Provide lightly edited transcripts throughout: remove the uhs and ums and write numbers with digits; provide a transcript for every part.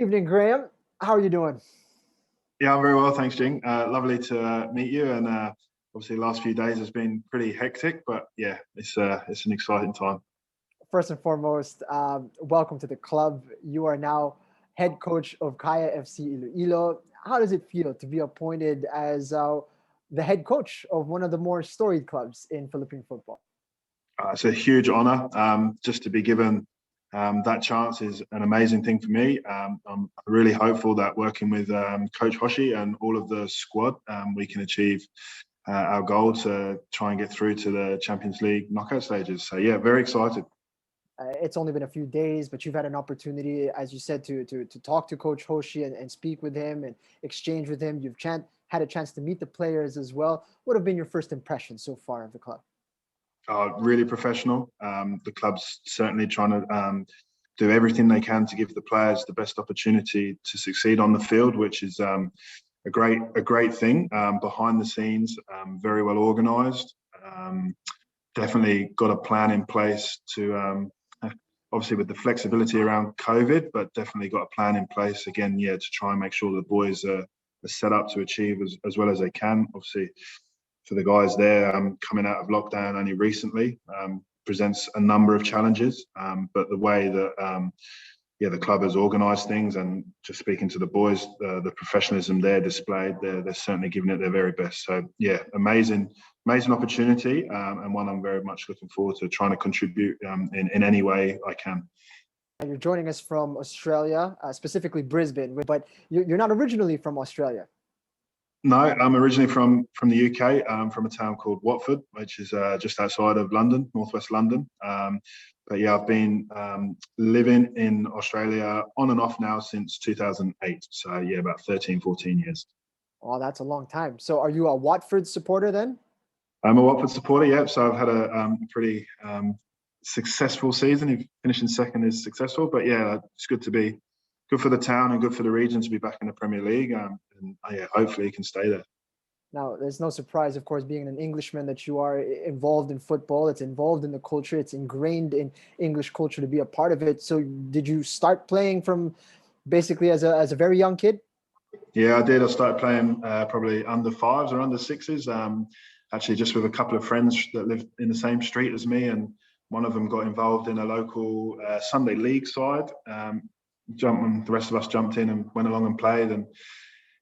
evening, Graham. How are you doing? Yeah, I'm very well, thanks, Jing. Lovely to meet you. And obviously, the last few days has been pretty hectic, but yeah, it's an exciting time. First and foremost, welcome to the club. You are now head coach of Kaya FC Iloilo. How does it feel to be appointed as the head coach of one of the more storied clubs in Philippine football? It's a huge honour. Just to be given that chance is an amazing thing for me. I'm really hopeful that working with Coach Hoshi and all of the squad, we can achieve our goal to try and get through to the Champions League knockout stages. So yeah, very excited. It's only been a few days, but you've had an opportunity, as you said, to talk to Coach Hoshi and speak with him and exchange with him. You've had a chance to meet the players as well. What have been your first impressions so far of the club? Really professional. The club's certainly trying to do everything they can to give the players the best opportunity to succeed on the field, which is a great thing. Behind the scenes, very well organised. Definitely got a plan in place to obviously with the flexibility around COVID, but definitely got a plan in place again, yeah, to try and make sure the boys are set up to achieve as well as they can. Obviously, for the guys there coming out of lockdown only recently presents a number of challenges, but the way that the club has organised things and just speaking to the boys, the professionalism there displayed, they're certainly giving it their very best. So yeah, amazing opportunity, and one I'm very much looking forward to trying to contribute in any way I can. You're joining us from Australia, specifically Brisbane, but you're not originally from Australia. No, I'm originally from the UK. I'm from a town called Watford, which is just outside of London, northwest London. But yeah, I've been living in Australia on and off now since 2008. So yeah, about 13, 14 years. Oh, that's a long time. So are you a Watford supporter then? I'm a Watford supporter, yeah. So I've had a pretty successful season. Finishing second is successful, but yeah, it's good to be good for the town and good for the region to be back in the Premier League. And yeah, hopefully he can stay there. Now, there's no surprise, of course, being an Englishman, that you are involved in football. It's involved in the culture. It's ingrained in English culture to be a part of it. So did you start playing from basically as a very young kid? Yeah, I did. I started playing probably under fives or under sixes. Actually, just with a couple of friends that lived in the same street as me, and one of them got involved in a local Sunday league side. The rest of us jumped in and went along and played, and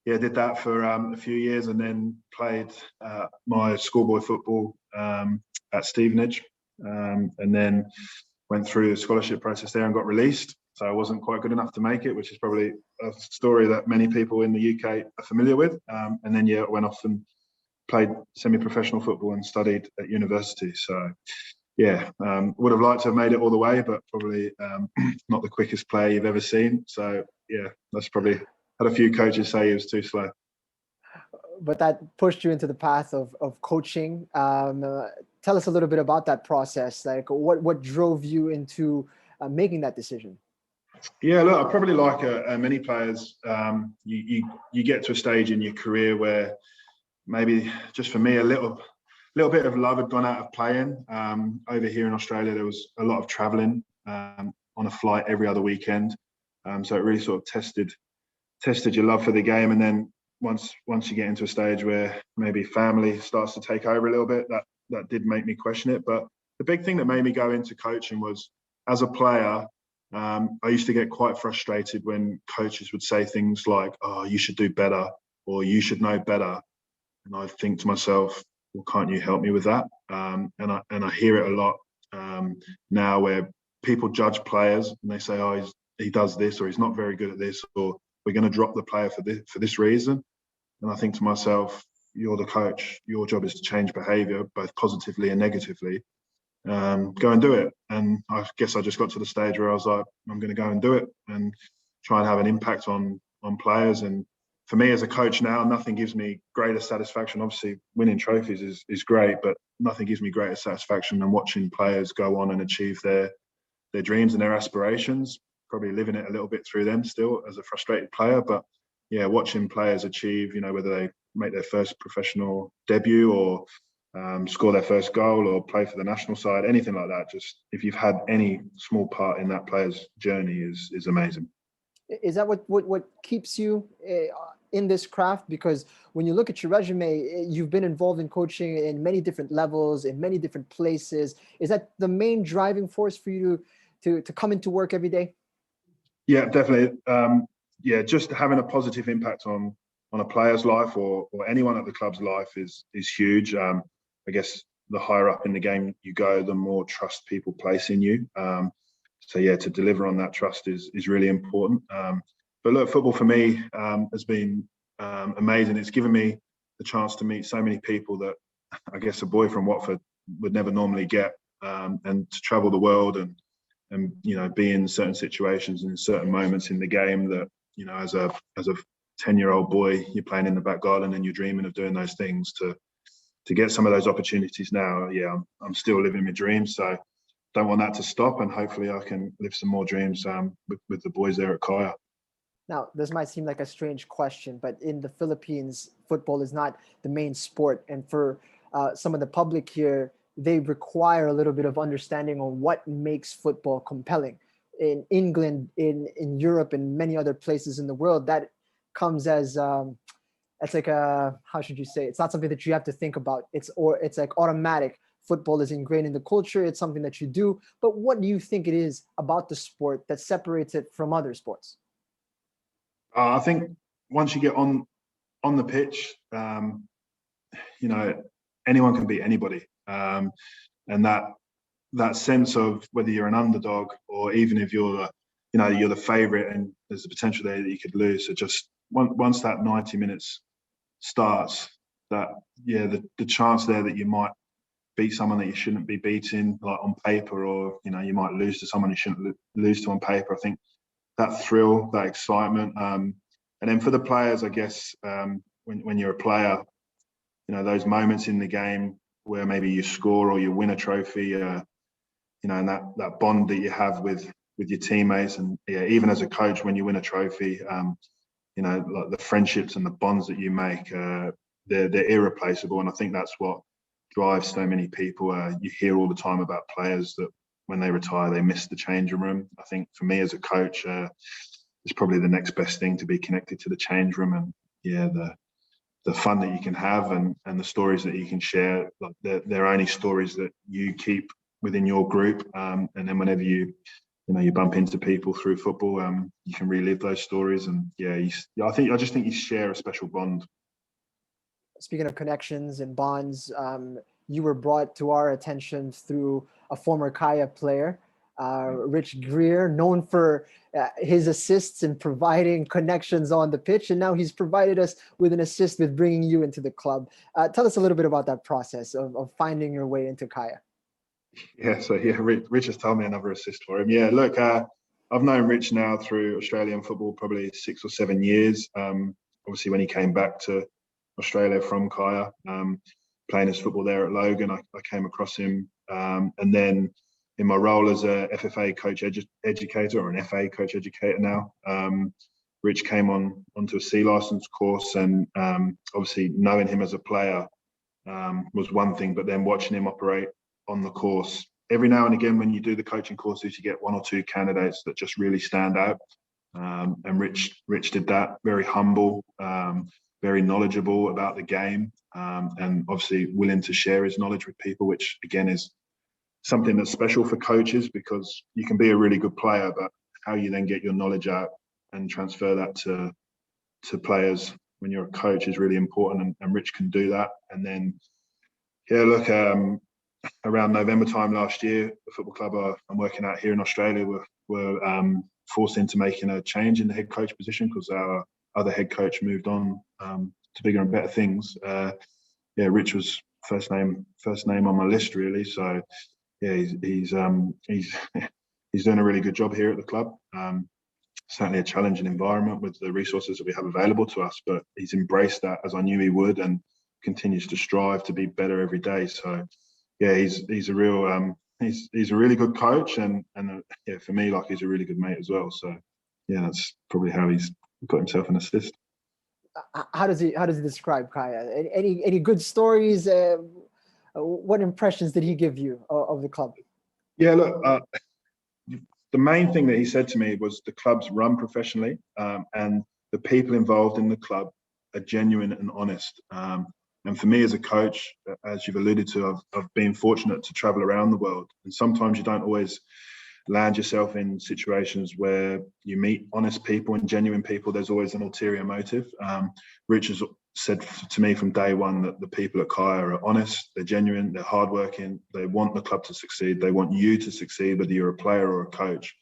yeah, did that for a few years, and then played my schoolboy football at Stevenage, and then went through the scholarship process there and got released. So I wasn't quite good enough to make it, which is probably a story that many people in the UK are familiar with. And then yeah, I went off and played semi-professional football and studied at university. So yeah, would have liked to have made it all the way, but probably not the quickest player you've ever seen. So yeah, that's probably had a few coaches say he was too slow. But that pushed you into the path of coaching. Tell us a little bit about that process. Like, what drove you into making that decision? Yeah, look, I probably like many players. You get to a stage in your career where maybe, just for me, a little bit of love had gone out of playing. Over here in Australia, there was a lot of travelling on a flight every other weekend, so it really sort of tested your love for the game. And then once you get into a stage where maybe family starts to take over a little bit, that did make me question it. But the big thing that made me go into coaching was, as a player, I used to get quite frustrated when coaches would say things like, "Oh, you should do better," or "You should know better." And I think to myself, well, can't you help me with that? And I hear it a lot now, where people judge players and they say, "Oh, he does this," or "He's not very good at this," or "We're going to drop the player for this reason." And I think to myself, you're the coach. Your job is to change behaviour, both positively and negatively. Go and do it. And I guess I just got to the stage where I was like, I'm going to go and do it and try and have an impact on players. And for me as a coach now, nothing gives me greater satisfaction. Obviously, winning trophies is great, but nothing gives me greater satisfaction than watching players go on and achieve their dreams and their aspirations. Probably living it a little bit through them still as a frustrated player, but yeah, watching players achieve, whether they make their first professional debut or score their first goal or play for the national side, anything like that. Just if you've had any small part in that player's journey is amazing. Is that what keeps you in this craft? Because when you look at your resume, you've been involved in coaching in many different levels, in many different places. Is that the main driving force for you to come into work every day? Yeah, definitely. Yeah, just having a positive impact on a player's life or anyone at the club's life is huge. I guess the higher up in the game you go, the more trust people place in you. So yeah, to deliver on that trust is really important. But look, football for me has been amazing. It's given me the chance to meet so many people that I guess a boy from Watford would never normally get, and to travel the world and be in certain situations and certain moments in the game that as a 10-year-old boy you're playing in the back garden and you're dreaming of doing those things to get some of those opportunities now. Yeah, I'm still living my dreams, so don't want that to stop, and hopefully I can live some more dreams with the boys there at Kaya. Now, this might seem like a strange question, but in the Philippines, football is not the main sport. And for some of the public here, they require a little bit of understanding on what makes football compelling. In England, in Europe, and many other places in the world, that comes as it's like a, how should you say? It's not something that you have to think about. It's like automatic. Football is ingrained in the culture. It's something that you do. But what do you think it is about the sport that separates it from other sports? I think once you get on the pitch, you know, anyone can beat anybody, and that sense of whether you're an underdog or even if you're the favourite and there's a potential there that you could lose. So just once that 90 minutes starts, that the chance there that you might beat someone that you shouldn't be beating, like on paper, or you might lose to someone you shouldn't lose to on paper. I think that thrill, that excitement, and then for the players, I guess when you're a player, those moments in the game where maybe you score or you win a trophy, and that bond that you have with your teammates, and even as a coach when you win a trophy, like the friendships and the bonds that you make, they're irreplaceable, and I think that's what drives so many people. You hear all the time about players that when they retire they miss the changing room. I think for me as a coach, it's probably the next best thing to be connected to the change room, and the fun that you can have and the stories that you can share. Like they're only stories that you keep within your group, and then whenever you bump into people through football, you can relive those stories. And I just think you share a special bond. Speaking of connections and bonds, you were brought to our attention through a former Kaya player, Rich Greer, known for his assists and providing connections on the pitch. And now he's provided us with an assist with bringing you into the club. Tell us a little bit about that process of finding your way into Kaya. Rich has told me another assist for him. Yeah, look, I've known Rich now through Australian football probably 6 or 7 years. Obviously, when he came back to Australia from Kaya, playing his football there at Logan, I came across him. And then in my role as a FFA coach educator, or an FA coach educator now, Rich came onto a C license course, and obviously knowing him as a player was one thing, but then watching him operate on the course. Every now and again, when you do the coaching courses, you get one or two candidates that just really stand out. And Rich did that. Very humble, very knowledgeable about the game, and obviously willing to share his knowledge with people, which again is something that's special for coaches, because you can be a really good player, but how you then get your knowledge out and transfer that to players when you're a coach is really important, and Rich can do that. And then, look, around November time last year, the football club I'm working at here in Australia were forced into making a change in the head coach position because our other head coach moved on to bigger and better things. Rich was first name on my list, really. So he's he's doing a really good job here at the club. Certainly a challenging environment with the resources that we have available to us, but he's embraced that, as I knew he would, and continues to strive to be better every day. So he's a real he's a really good coach, and for me, like, he's a really good mate as well. So that's probably how he's got himself an assist. How does he describe Kaya? Any good stories? What impressions did he give you of the club? Yeah, look, the main thing that he said to me was the club's run professionally, and the people involved in the club are genuine and honest. And for me as a coach, as you've alluded to, I've been fortunate to travel around the world, and sometimes you don't always land yourself in situations where you meet honest people and genuine people. There's always an ulterior motive. Rich has said to me from day one that the people at Kaya are honest, they're genuine, they're hardworking, they want the club to succeed, they want you to succeed, whether you're a player or a coach.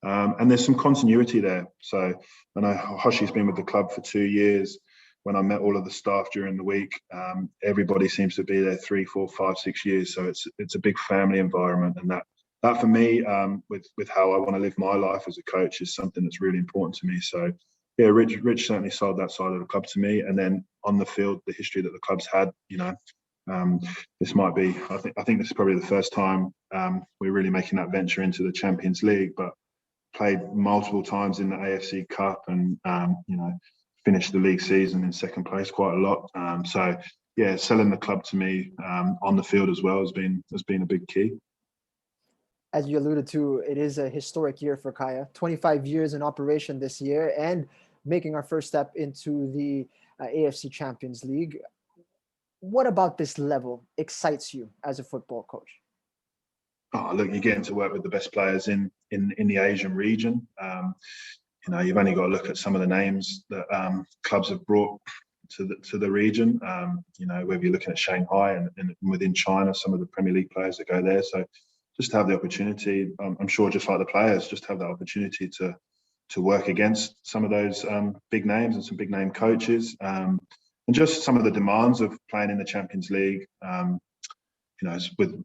And there's some continuity there. So I know Hoshi's been with the club for 2 years. When I met all of the staff during the week, everybody seems to be there 3, 4, 5, 6 years. So it's a big family environment, and that for me, with how I want to live my life as a coach, is something that's really important to me. So yeah, Rich certainly sold that side of the club to me. And then on the field, the history that the club's had, this might be, I think this is probably the first time we're really making that venture into the Champions League, but played multiple times in the AFC Cup, and finished the league season in second place quite a lot. So yeah, selling the club to me on the field as well has been a big key. As you alluded to, it is a historic year for Kaya. 25 years in operation this year, and making our first step into the AFC Champions League. What about this level excites you as a football coach? Oh, look, you're getting to work with the best players in the Asian region. You've only got to look at some of the names that clubs have brought to the region. Whether you're looking at Shanghai and within China, some of the Premier League players that go there. So just to have the opportunity, I'm sure just like the players, just have the opportunity to work against some of those big names and some big name coaches, and just some of the demands of playing in the Champions League.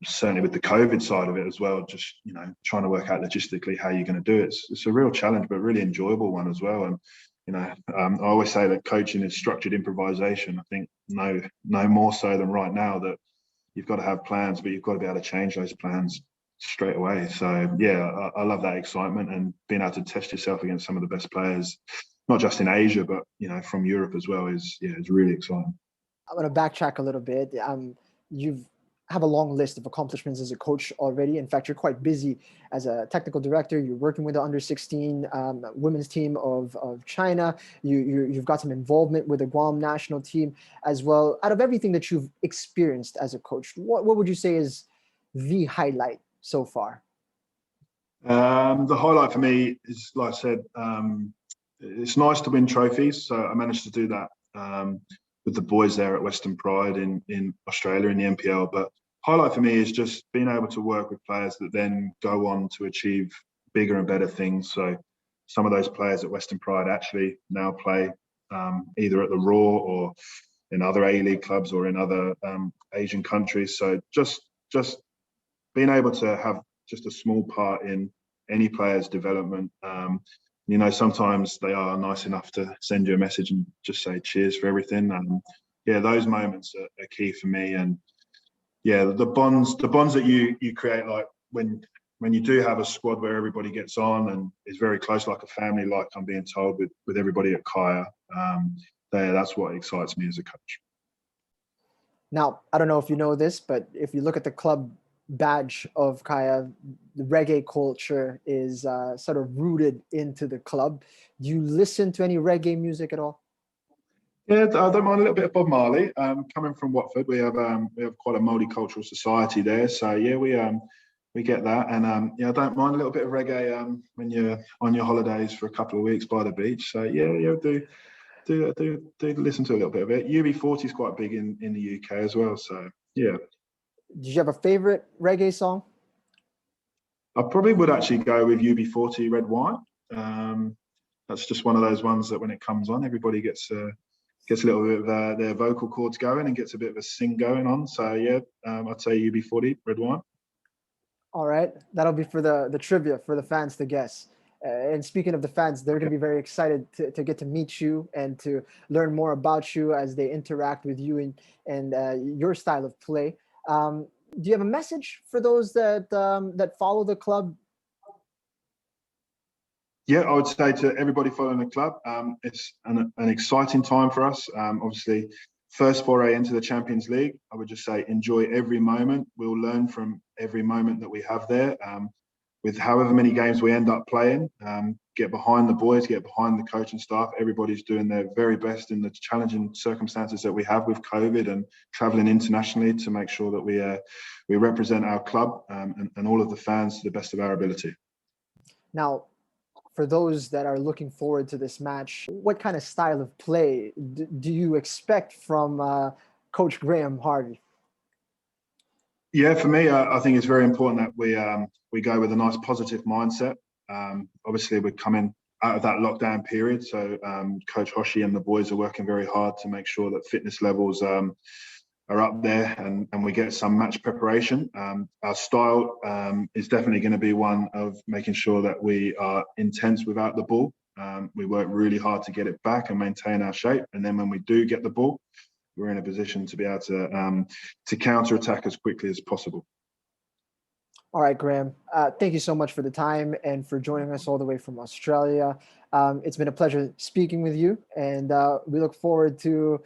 Certainly with the COVID side of it as well, just trying to work out logistically how you're going to do it. It's a real challenge, but really enjoyable one as well. And I always say that coaching is structured improvisation. I think no more so than right now, that you've got to have plans, but you've got to be able to change those plans straight away. So yeah, I love that excitement, and being able to test yourself against some of the best players, not just in Asia, but from Europe as well, is really exciting. I'm going to backtrack a little bit. You've have a long list of accomplishments as a coach already. In fact, you're quite busy as a technical director. You're working with the under-16 women's team of China. You've got some involvement with the Guam national team as well. Out of everything that you've experienced as a coach, what would you say is the highlight so far? The highlight for me is, like I said, it's nice to win trophies. So I managed to do that with the boys there at Western Pride in Australia in the NPL. But highlight for me is just being able to work with players that then go on to achieve bigger and better things. So some of those players at Western Pride actually now play either at the Raw or in other A-League clubs or in other Asian countries. So just being able to have just a small part in any player's development. Sometimes they are nice enough to send you a message and just say cheers for everything. Those moments are key for me. And the bonds that you create, like when you do have a squad where everybody gets on and is very close, like a family, like I'm being told with everybody at Kaya, that's what excites me as a coach. Now, I don't know if you know this, but if you look at the club badge of Kaya, the reggae culture is sort of rooted into the club. Do you listen to any reggae music at all? Yeah, I don't mind a little bit of Bob Marley. Coming from Watford, we have quite a multicultural society there, so yeah, we get that, and I don't mind a little bit of reggae when you're on your holidays for a couple of weeks by the beach. So do listen to a little bit of it. UB40 is quite big in the UK as well, so yeah. Did you have a favorite reggae song? I probably would actually go with UB40 Red Wine. That's just one of those ones that when it comes on, everybody gets a little bit of their vocal cords going and gets a bit of a sing going on. So yeah, I'd say UB40 Red Wine. All right, that'll be for the trivia for the fans to guess. And speaking of the fans, they're going to be very excited to get to meet you and to learn more about you as they interact with you and your style of play. Do you have a message for those that follow the club? Yeah, I would say to everybody following the club, it's an exciting time for us. Obviously, first foray into the Champions League. I would just say enjoy every moment. We'll learn from every moment that we have there. with however many games we end up playing, get behind the boys, get behind the coaching staff. Everybody's doing their very best in the challenging circumstances that we have with COVID and traveling internationally to make sure that we represent our club and all of the fans to the best of our ability. Now, for those that are looking forward to this match, what kind of style of play do you expect from Coach Graham Harvey? Yeah, for me, I think it's very important that we go with a nice positive mindset. Obviously, we're coming out of that lockdown period, so Coach Hoshi and the boys are working very hard to make sure that fitness levels are up there and we get some match preparation. Our style is definitely going to be one of making sure that we are intense without the ball. We work really hard to get it back and maintain our shape, and then when we do get the ball, we're in a position to be able to counter attack as quickly as possible. All right, Graham. Thank you so much for the time and for joining us all the way from Australia. It's been a pleasure speaking with you, and we look forward to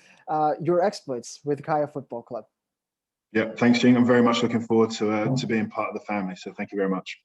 your exploits with Kaya Football Club. Yeah, thanks, Gene. I'm very much looking forward to being part of the family. So thank you very much.